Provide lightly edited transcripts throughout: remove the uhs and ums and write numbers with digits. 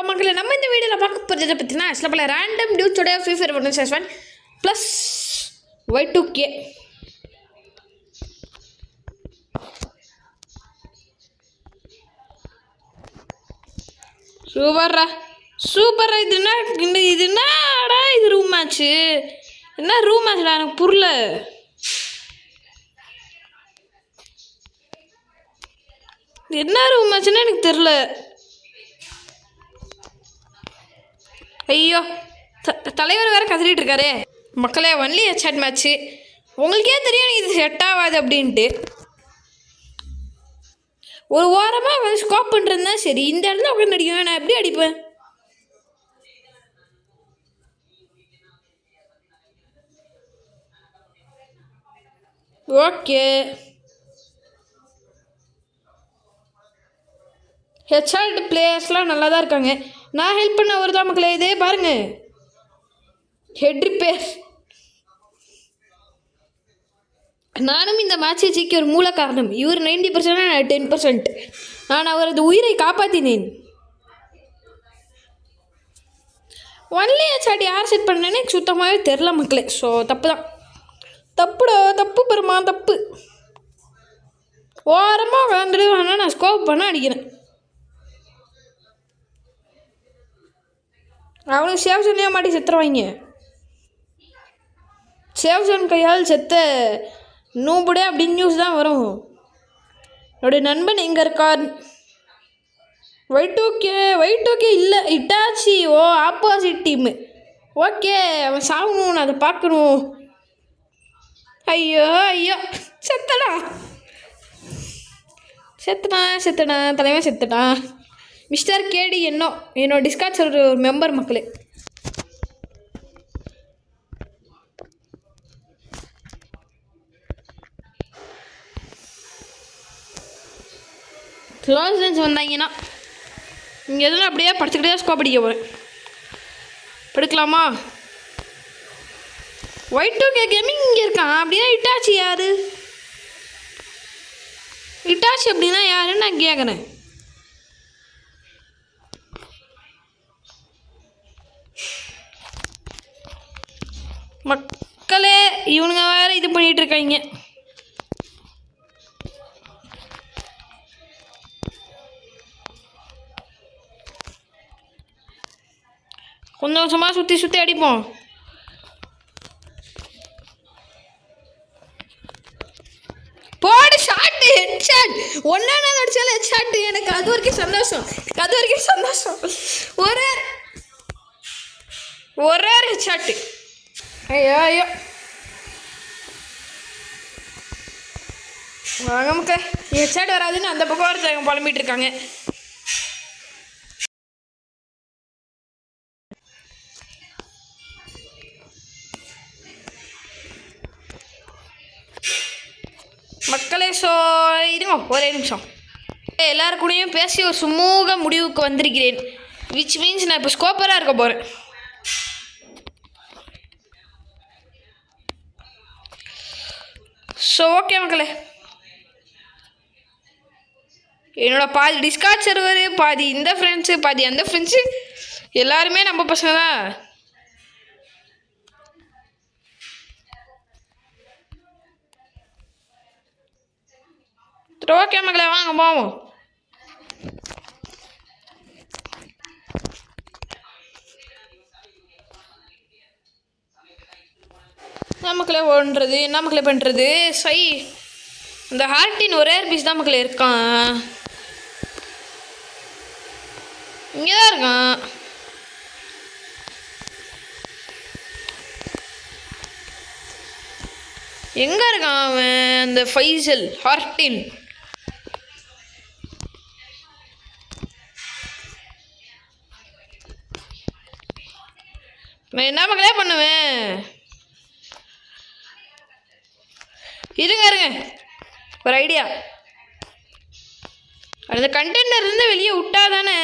மக்களே நம்ம இந்த வீடியோவில் பார்க்க போகிறத பார்த்தீங்கன்னா சில பல ரேண்டம் டியூட்ஸோட ஃப்ரீ ஃபயர் ஒன்று செஷன் ப்ளஸ் Y2K சூப்பரா இது என்னடா இது ரூம் மேட்ச்சு என்ன ரூம் மேட்ச்டா எனக்கு புரியல. என்ன ரூம் மேட்ச்னா எனக்கு தெரில. ஐயோ தலைவர் வேறு கத்திரிட்டு இருக்காரு. மக்களே ஒன்லி ஹெட்ஷாட் மேட்ச்சு. உங்களுக்கே தெரியும் இது செட் ஆகாது அப்படின்ட்டு. ஒரு வாரமாக வந்து ஸ்கோப் பண்ணுறதுனா சரி, இந்த இடத்துல உட்காந்து அடிக்குவேன். நான் எப்படி அடிப்பேன்? ஓகே ஹெட்ஷாட் பிளேயர்ஸ்லாம் நல்லா தான் இருக்காங்க. நான் ஹெல்ப் பண்ண ஒரு தான் மக்களே. இதே பாருங்க, ஹெட் ரிப்பேர். நானும் இந்த மேட்சை ஜெயிக்க ஒரு மூல காரணம். இவர் 90%, நான் 10%. நான் அவரது உயிரை காப்பாற்றினேன். ஒன்லி ஹெட்ஷாட் யார் செட் பண்ணேன்னு சுத்தமாகவே தெரில மக்களே. ஸோ தப்பு தான், தப்பு பெருமா தப்பு. ஓரமாக விளாண்டுட்டு வேணா நான் ஸ்கோப் பண்ண அடிக்கிறேன். அவனுக்கு சேவ் சொன்னியா மாட்டி செத்துருவாங்க. சேவ் சொன் கையால் செத்த நூபுடே அப்படின்னு நியூஸ் தான் வரும். என்னுடைய நண்பன் எங்கே இருக்கார்? Y2K இல்லை, இட்டாச்சி. ஓ, ஆப்போசிட் டீமு. ஓகே, அவன் சாகணும், நான் அதை பார்க்கணும். ஐயோ செத்துட்டான் தலைவன் செத்துட்டான். மிஸ்டர் கேடி என்னோட டிஸ்கார்ட் சொல்கிற ஒரு மெம்பர் மக்களே. க்ளோஸ் ரேஞ்ச் வந்தாங்கன்னா இங்கே எதுவும் அப்படியே படிச்சுக்கிட்டே ஸ்கோப் அடிக்க போகிறேன். படுக்கலாமா? Y2K கேமிங் இங்கே இருக்கான். அப்படின்னா இட்டாச்சி யார்? இட்டாச்சி அப்படின்னா யாருன்னு நான் கேட்குறேன். மக்களே இவனுங்க வேறு இது பண்ணிகிட்டு இருக்காங்க. கொஞ்சம் கொஞ்சமாக சுற்றி அடிப்போம். போடு ஷாட்டு, ஹெட்ஷாட். ஒன்றாவது அடித்தாலும் ஹெட்ஷாட்டு. எனக்கு அது வரைக்கும் சந்தோஷம். ஒரே ஹெட்ஷாட்டு. ஐயோ வாங்க மக்கள், ஹெட்ஷாட் வராதுன்னு அந்த பக்கம் ஒருத்தவங்க புலம்பிட்டு இருக்காங்க. மக்களே ஸோ இருங்க ஒரே நிமிஷம். எல்லாருக்கூடையும் பேசி ஒரு சுமூக முடிவுக்கு வந்திருக்கிறேன். விச் மீன்ஸ் நான் இப்போ ஸ்கோப்பராக இருக்க போகிறேன். ஸோ ஓகே மக்களே, என்னோட பாதி டிஸ்கார்ட் சர்வர், பாதி இந்த ஃப்ரெண்ட்ஸு, பாதி அந்த ஃப்ரெண்ட்ஸு, எல்லாருமே நம்ம பசங்க தான். ஓகே மக்களே, வாங்க போவோம். மக்களே என்ன மக்களே பண்ணுறது? இந்த ஹார்ட்டின் ஒரே பீஸ் தான் மக்களே இருக்கான். இங்கே தான் இருக்கான். எங்கே இருக்கான் அவன்? அந்த ஃபைசல் ஹார்ட்டின். நான் என்ன மக்களே பண்ணுவேன்? இருங்க ஒரு ஐடியா. அந்த கண்டெய்னர் இருந்து வெளியே விட்டா தானே.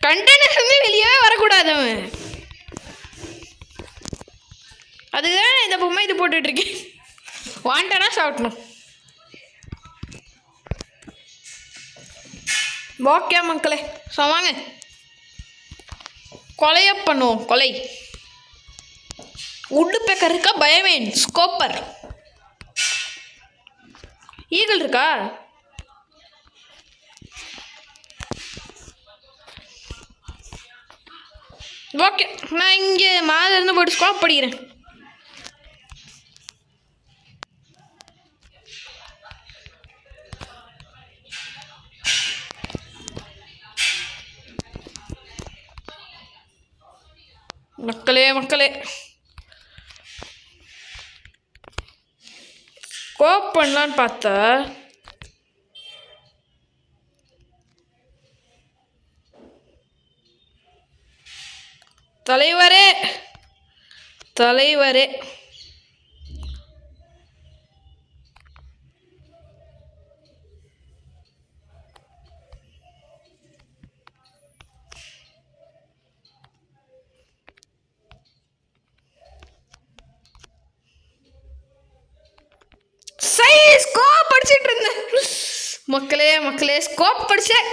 கண்டெய்னர் இருந்து வெளியே வரக்கூடாது அவன். அதுக்கு தான் இந்த பொம்மை இது போட்டுட்ருக்கேன். வாண்டனா சாப்பிடணும். ஓகே மக்களே, ஸோ வாங்க கொலைய பண்ணுவோம். கொலை உட்டு பேக்கர் இருக்கா, பயமேன் ஸ்கோப்பர் ஈகிள் இருக்கா? ஓகே, நான் இங்கே மேலே இருந்து போட்டு ஸ்கோப் படிக்கிறேன். மக்களே ஸ்கோப் பண்ணலான்னு பார்த்தா தலைவரே ஸ்கோப் படிச்சுட்டு இருந்தேன். மக்களே ஸ்கோப் படிச்சேன்.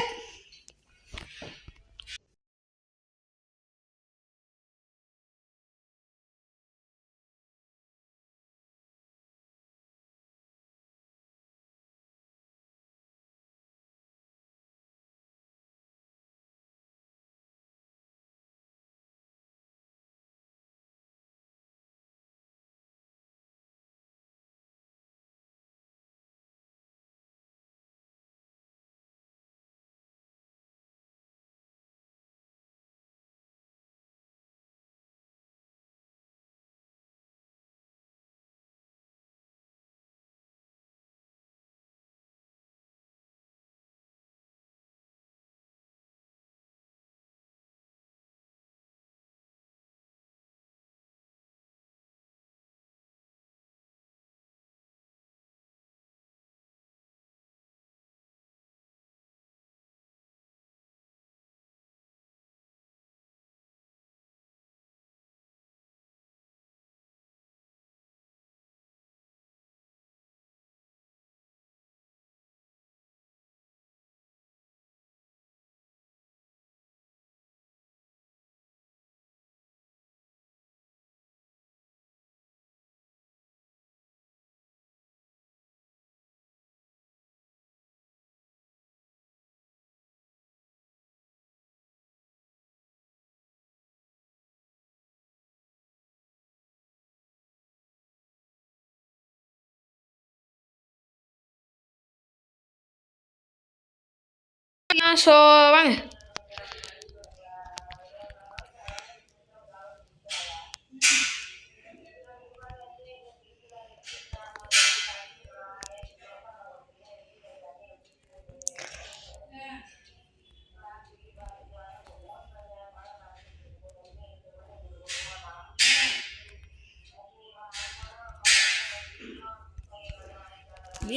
ஸோ வாங்க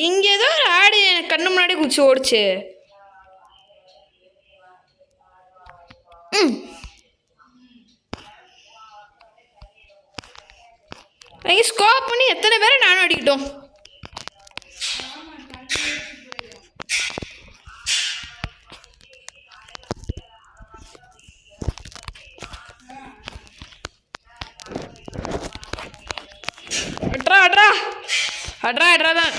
இங்கே ஏதோ ஒரு ஆடு எனக்கு கண்ணு முன்னாடி குச்சி ஓடிச்சு. ஸ்கோப் பண்ணி எத்தனை பேரை நானும் அடிக்கிட்டோம். அட்ரா தான்.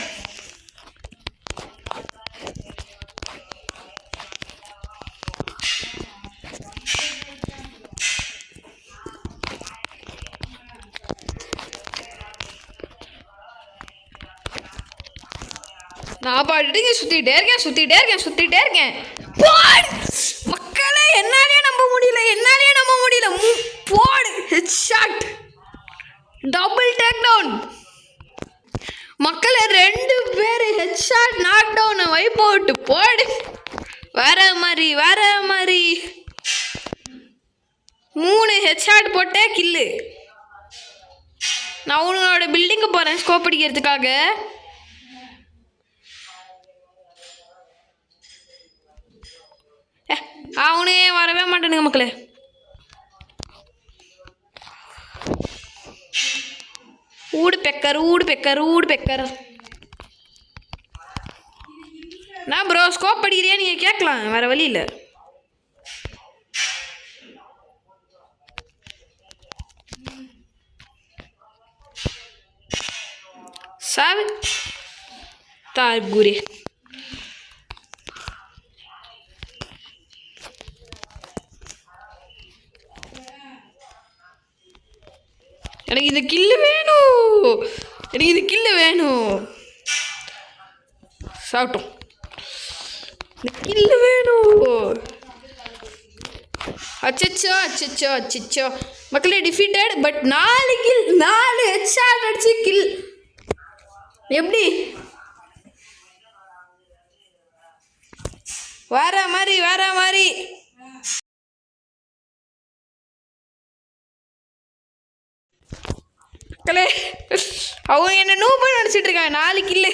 நான் பாட்டுட்டு சுற்றிட்டே இருக்கேன். மக்களே என்னாலே நம்ப முடியல. போடு ஹெட்ஷாட், டபுள் டேக் டவுன். மக்களே 2 பேர் headshot, knock down, wipe out. போடு வேற மாதிரி 3 ஹெட்ஷாட் போட்டே கில்லு. நான் உங்களோட பில்டிங்கு போகிறேன் ஸ்கோப் அடிக்கிறதுக்காக. அவனே வரவே மாட்டேனுங்க மக்களே. ஊடு பெக்கர் ஊடு பெக்கர் ஊடு பெக்கர். நான் ப்ரோ ஸ்கோப் படிக்கிறியா நீங்கள் கேட்கலாம், வேறு வழி இல்லை. சாவி தார்குரி எனக்கு இந்த கில்லு வேணும், எனக்கு இந்த கில்லு வேணும். சாப்பிட்டோம், இந்த கில்லு வேணும். அச்சச்சோ அச்சச்சோ அச்சச்சோ மக்களே டிஃபீட்டட். பட் 4 கில், 4 ஹெட்ஷாட் அடிச்சு கில். எப்படி வேற மாதிரி வேற மாதிரி. மக்களே அவங்க என்ன நூபா நடிச்சிட்டு இருக்காங்க. 4 கில்லு.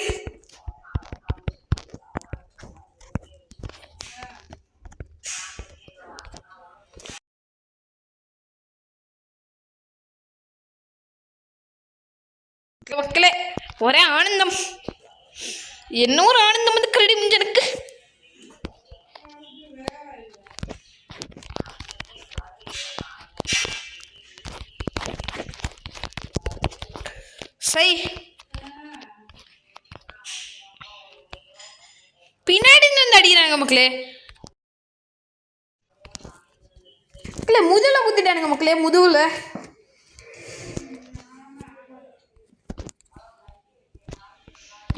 மக்களே ஒரே ஆனந்தம், என்னொரு ஆனந்தம் வந்து கிரெடி முடிஞ்ச எனக்கு. சை பின்னாடி இருந்து அடிக்கிறாங்க மக்களே. இல்லை முதுல குத்திட்டானுங்க மக்களே, முதுகுல.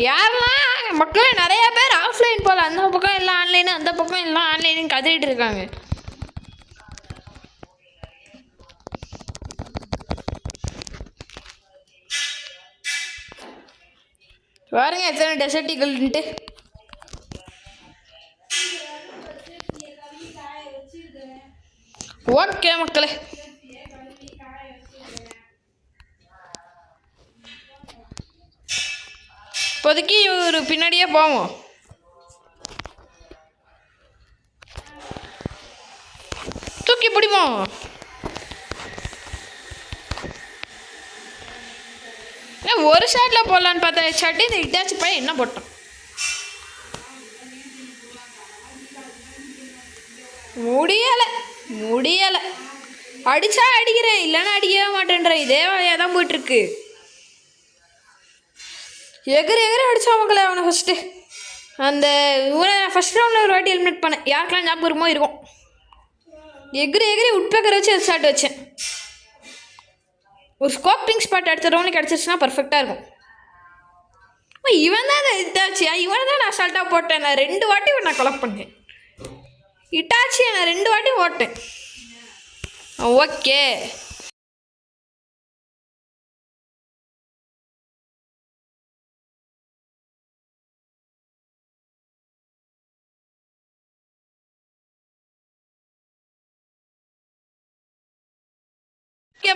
யாரெல்லாம் மக்களே நிறைய பேர் ஆஃப்லைன் போகல, அந்த பக்கம் எல்லாம் ஆன்லைனு, அந்த பக்கம் எல்லாம் ஆன்லைனு கதறிட்டு இருக்காங்க. பாருங்க எத்தனை டெசர்ட்டிகள்ன்ட்டு. ஓகே மக்களே, இப்போதைக்கு ஒரு பின்னாடியே போவோம். தூக்கி பிடிப்போம். ஒரு ஷாட்டில் போடலான்னு பார்த்தா ஷாட்டு இந்த இட்டாச்சு பையன் என்ன போட்டோம். முடியலை முடியலை. அடித்தா அடிக்கிறேன், இல்லைன்னா அடிக்கவே மாட்டேன்றேன். இதே வேலையாக தான் போயிட்டுருக்கு. எகிரி எகிரி அடித்தா மக்களே அவனை ஃபஸ்ட்டு. அந்த இவனை ஃபஸ்ட் ரவுண்டில் ஒரு வாட்டி எலிமினேட் பண்ணேன். யாருக்கெல்லாம் ஞாபகம் இருக்குமோ இருக்கும். எகிரி எகிரி உட்பேக்கரை வச்சு ஷாட் வச்சேன். ஒரு ஸ்கோப்பிங் ஸ்பாட் அடுத்த ரவுண்டில் கிடச்சிருச்சுன்னா பர்ஃபெக்டாக இருக்கும். இவன் தான் இட்டாச்சியா, இவனை தான் நான் அசால்ட்டாக போட்டேன். நான் 2 வாட்டி நான் கொலை பண்ணேன். இட்டாச்சியை நான் 2 வாட்டி போட்டேன். ஓகே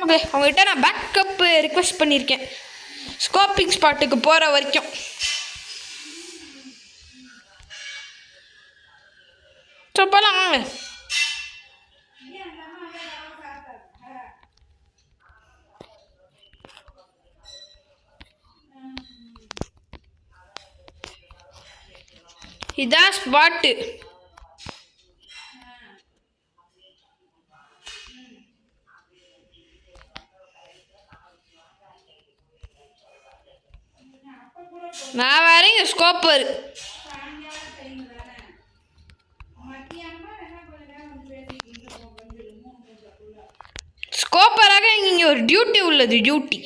மக்களே, அவங்ககிட்ட நான் பேக்கப் ரிக்வெஸ்ட் பண்ணியிருக்கேன் ஸ்கோப்பிங் ஸ்பாட்டுக்கு போகிற வரைக்கும். சொல்லலாம் வாங்க. இதான் ஸ்பாட்டு. நான் வேற இங்கே ஸ்கோப்பர். ஸ்கோப்பராக இங்கே ஒரு டியூட்டி உள்ளது. டியூட்டி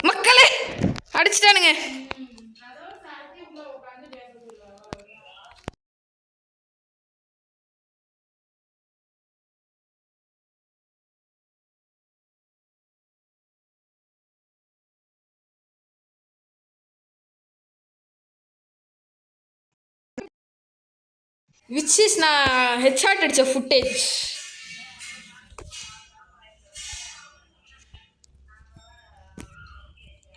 மக்களே அடிச்சுட்டானுங்க. விச் இஸ் நான் ஹெட்ஷாட் அடித்த ஃபுட்டேஜ்.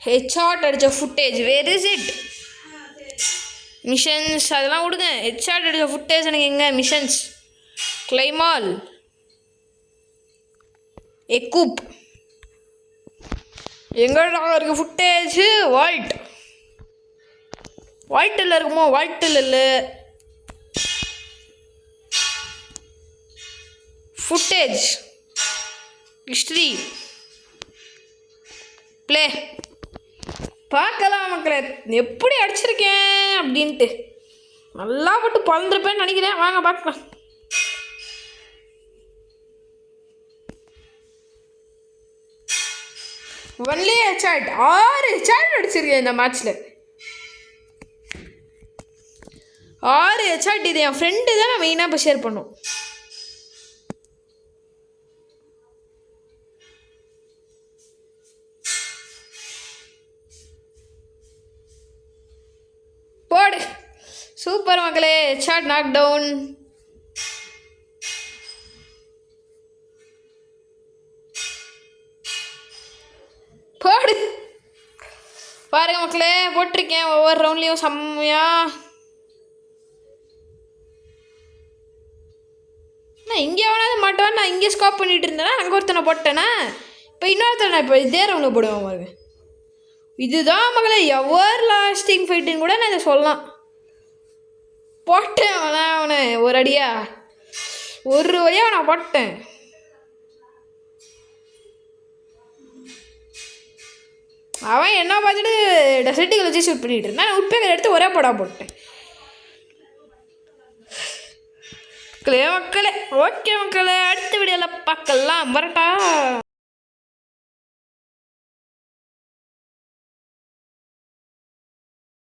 ஹெட்ஷாட் அடித்த footage where is it? Missions அதெல்லாம் விடுங்க. ஹெட்ஷாட் எடுத்த ஃபுட்டேஜ் எனக்கு எங்கே? மிஷன்ஸ், கிளைமால், எக்கூப் எங்கடா இருக்குது ஃபுட்டேஜ்? வால்ட்டில் இருக்குமோ? வால்ட்டில் இல்லை. Footage, history, play. பார்க்கலாம் மக்களே எப்படி அடிச்சிருக்கேன் அப்படின்ட்டு. நல்லா போட்டு பறந்துருப்பேன்னு நினைக்கிறேன். வாங்க பார்க்கலாம். ஒன்லி ஹெட்ஷாட், 6 ஹெட்ஷாட் அடிச்சிருக்கேன் இந்த மேட்ச்சில். 6 ஹெட்ஷாட். இது என் ஃப்ரெண்டு தான் நான் மெயினாக இப்போ ஷேர் பண்ணோம். போடு. சூப்பர் மக்களே, ஹெட்ஷாட் நாக் டவுன். போடு. பாருங்க மக்களே, போட்டிருக்கேன் ஒவ்வொரு ரவுண்ட்லேயும் செம்மையா. நான் இங்கே எவனாவது மாட்டேன். நான் இங்கே ஸ்காப் பண்ணிட்டு இருந்தேன்னா அங்கே ஒருத்தனை போட்டேன்னா இப்போ இன்னொருத்தனை நான் இப்போ இதே ரவுண்டில் போடுவேன் பாருங்க. இதுதான் மகளே எவர் லாஸ்டிங் ஃபைட்டுன்னு கூட நான் இதை சொல்லலாம். போட்டேன் அவனை ஒரு அடியா, ஒரு வழியாக நான் போட்டேன். அவன் என்ன பார்த்துட்டு டெசர்ட்டுகளை வச்சு ஷூட் பண்ணிட்டு இருந்தான். உட்பேக்கர் எடுத்து ஒரே படம் போட்டேன். மக்களே ஓகே மக்களே, அடுத்த வீடியோவில் பார்க்கலாம். வரட்டா.